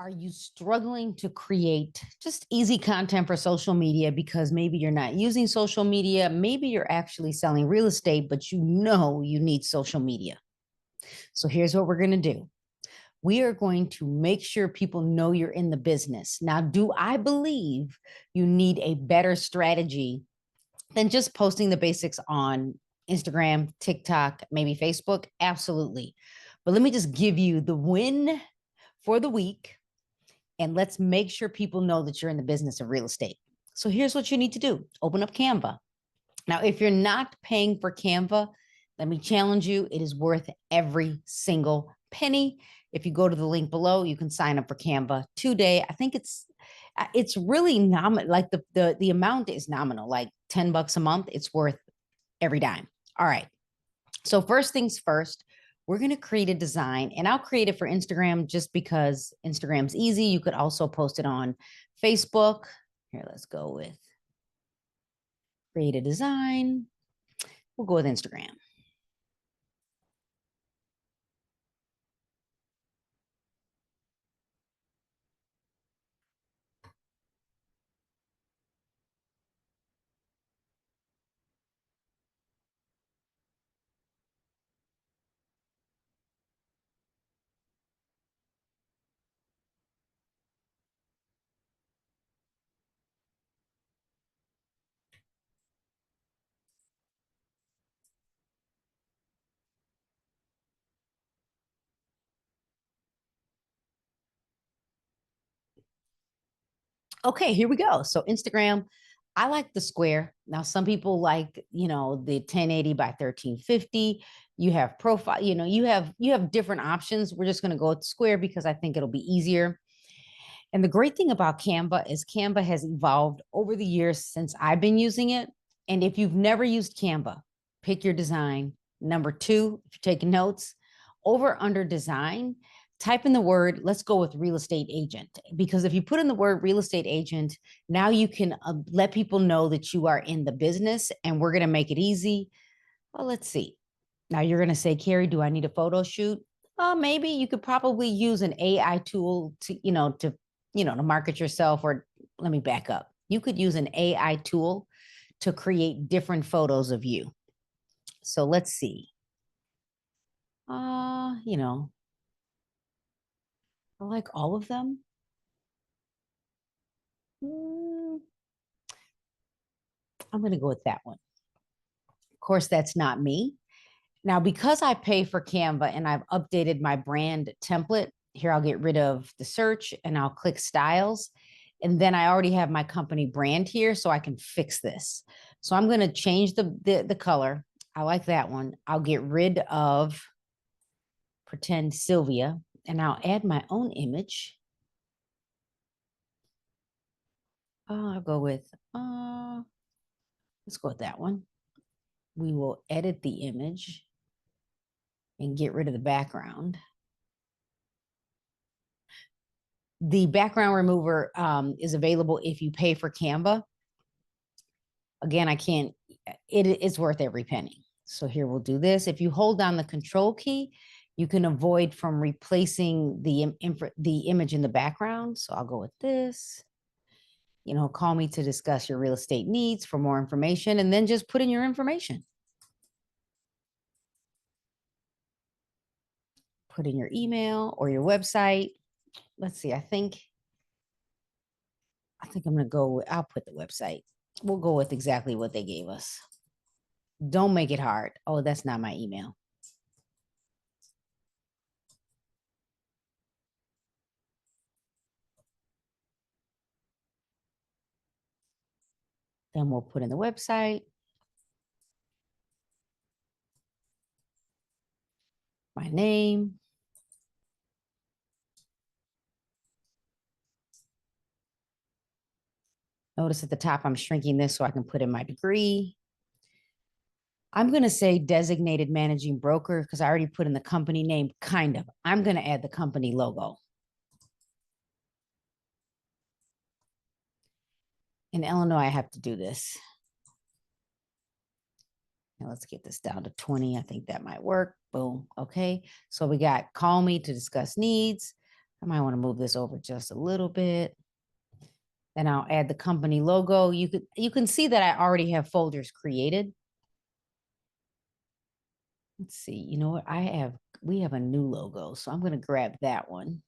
Are you struggling to create just easy content for social media because maybe you're not using social media? Maybe you're actually selling real estate, but you know you need social media. So here's what we're going to do. We are going to make sure people know you're in the business. Now, do I believe you need a better strategy than just posting the basics on Instagram, TikTok, maybe Facebook? Absolutely. But let me just give you the win for the week, and let's make sure people know that you're in the business of real estate. So here's what you need to do. Open up Canva. Now, if you're not paying for Canva, let me challenge you. It is worth every single penny. If you go to the link below, you can sign up for Canva today. I think it's really nominal. Like the amount is nominal, like $10 a month. It's worth every dime. All right. So first things first, we're going to create a design, and I'll create it for Instagram just because Instagram's easy. You could also post it on Facebook. Here, let's go with create a design. We'll go with Instagram. Okay, here we go. So Instagram, I like the square. Now, some people like, the 1080 by 1350. You have profile, you have different options. We're just going to go with square because I think it'll be easier. And the great thing about Canva is Canva has evolved over the years since I've been using it. And if you've never used Canva, pick your design. Number two, if you're taking notes, over under design, type in the word, let's go with real estate agent. Because if you put in the word real estate agent, now you can let people know that you are in the business, and we're going to make it easy. Well, let's see. Now you're going to say, Carrie, do I need a photo shoot? Maybe you could probably use an AI tool to market yourself. Or let me back up. You could use an AI tool to create different photos of you. So let's see. Uh, you know, I like all of them. Mm, I'm going to go with that one. Of course, that's not me. Now, because I pay for Canva and I've updated my brand template, here I'll get rid of the search and I'll click styles. And then I already have my company brand here, so I can fix this. So I'm going to change the color. I like that one. I'll get rid of pretend Sylvia, and I'll add my own image. I'll go with, let's go with that one. We will edit the image and get rid of the background. The background remover is available if you pay for Canva. Again, I can't, it's worth every penny. So here we'll do this. If you hold down the control key, you can avoid from replacing the image in the background. So I'll go with this. Call me to discuss your real estate needs for more information, and then just put in your information. Put in your email or your website. Let's see, I think I'm going to go, I'll put the website. We'll go with exactly what they gave us. Don't make it hard. Oh, that's not my email. Then we'll put in the website, my name. Notice at the top, I'm shrinking this so I can put in my degree. I'm going to say designated managing broker because I already put in the company name, kind of. I'm going to add the company logo. In Illinois, I have to do this. Now let's get this down to 20. I think that might work. Boom. Okay. So we got call me to discuss needs. I might want to move this over just a little bit. Then I'll add the company logo. You can see that I already have folders created. Let's see. You know what? We have a new logo, so I'm going to grab that one.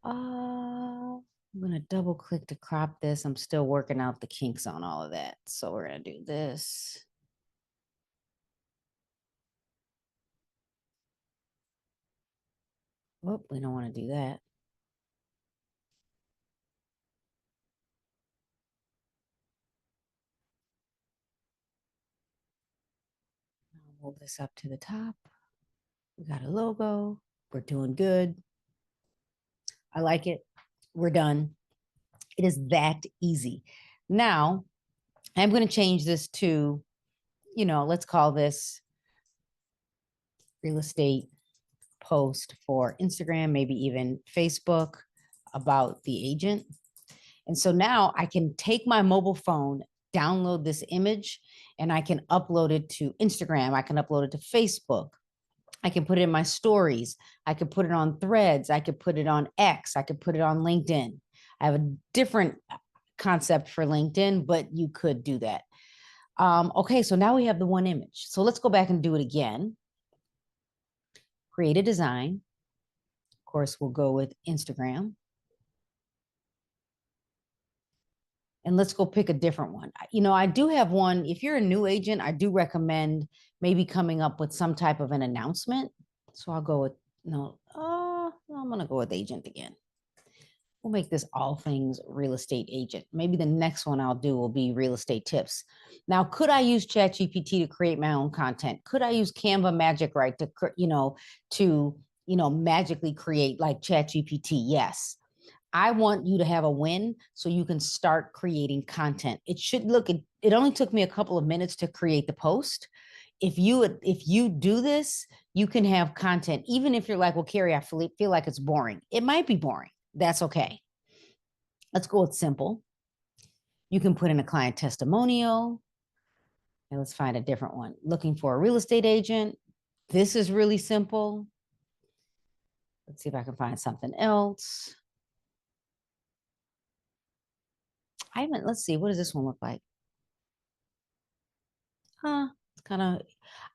I'm going to double click to crop this. I'm still working out the kinks on all of that. So we're going to do this. Oh, we don't want to do that. I'll move this up to the top. We got a logo. We're doing good. I like it. We're done. It is that easy. Now, I'm going to change this to, let's call this real estate post for Instagram, maybe even Facebook about the agent. And so now I can take my mobile phone, download this image, and I can upload it to Instagram. I can upload it to Facebook. I can put it in my stories. I could put it on Threads. I could put it on X. I could put it on LinkedIn. I have a different concept for LinkedIn, but you could do that. Okay, so now we have the one image. So let's go back and do it again. Create a design. Of course, we'll go with Instagram. And let's go pick a different one. I do have one. If you're a new agent, I do recommend maybe coming up with some type of an announcement. So I'll go with, I'm going to go with agent again. We'll make this all things real estate agent. Maybe the next one I'll do will be real estate tips. Now, could I use ChatGPT to create my own content? Could I use Canva Magic Write to magically create like ChatGPT? Yes. I want you to have a win so you can start creating content. It only took me a couple of minutes to create the post. If you do this, you can have content. Even if you're like, well, Carrie, I feel like it's boring. It might be boring. That's okay. Let's go with simple. You can put in a client testimonial. And let's find a different one. Looking for a real estate agent. This is really simple. Let's see if I can find something else. Let's see, what does this one look like? It's kind of,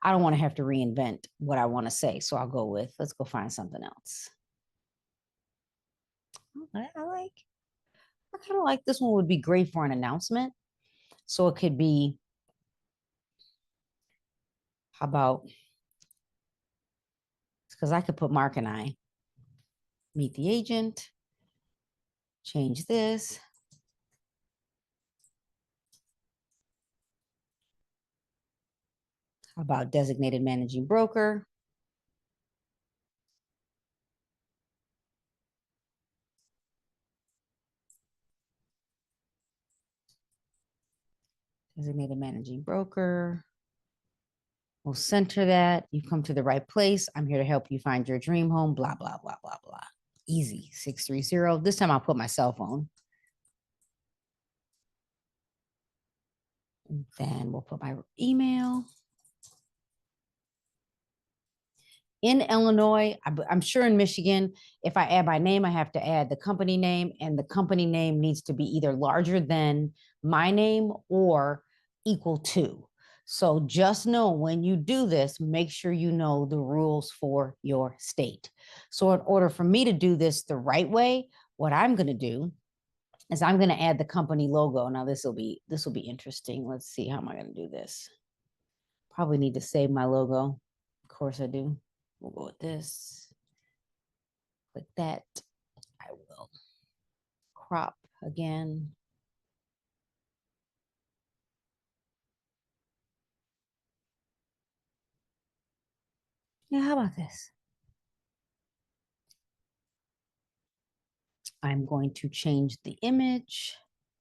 I don't want to have to reinvent what I want to say. So I'll go with, let's go find something else. I kind of like this one would be great for an announcement. So it could be, how about, because I could put Mark and I meet the agent, change this. How about designated managing broker? Designated managing broker. We'll center that. You've come to the right place. I'm here to help you find your dream home, blah, blah, blah, blah, blah. Easy, 630. This time I'll put my cell phone. And then we'll put my email. In Illinois, I'm sure in Michigan, if I add my name, I have to add the company name, and the company name needs to be either larger than my name or equal to. So just know when you do this, make sure you know the rules for your state. So in order for me to do this the right way, what I'm going to do is I'm going to add the company logo. Now this will be interesting. Let's see, how am I going to do this? Probably need to save my logo. Of course I do. We'll go with this. Click that. I will crop again. Yeah, how about this? I'm going to change the image.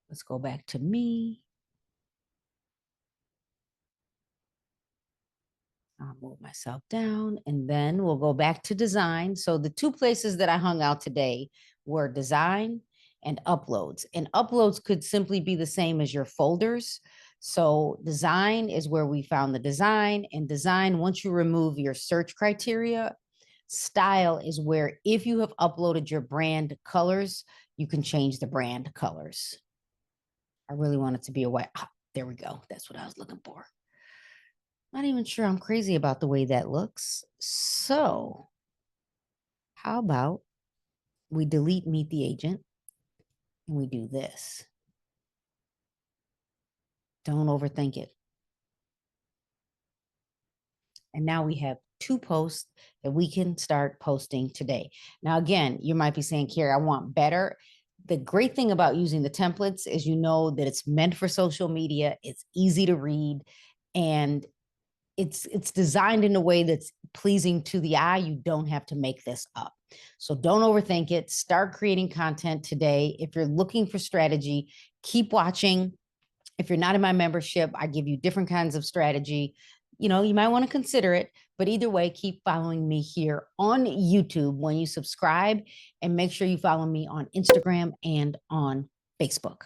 Let's go back to me. I'll move myself down, and then we'll go back to design. So the two places that I hung out today were design and uploads. And uploads could simply be the same as your folders. So design is where we found the design, and design, once you remove your search criteria, Style is where if you have uploaded your brand colors, you can change the brand colors. I really want it to be a white. There we go. That's what I was looking for. Not even sure I'm crazy about the way that looks. So, how about we delete Meet the Agent and we do this? Don't overthink it. And now we have 2 posts that we can start posting today. Now, again, you might be saying, Carrie, I want better. The great thing about using the templates is you know that it's meant for social media, it's easy to read, and it's designed in a way that's pleasing to the eye. You don't have to make this up. So don't overthink it. Start creating content today. If you're looking for strategy, keep watching. If you're not in my membership, I give you different kinds of strategy. You might want to consider it, but either way, keep following me here on YouTube when you subscribe, and make sure you follow me on Instagram and on Facebook.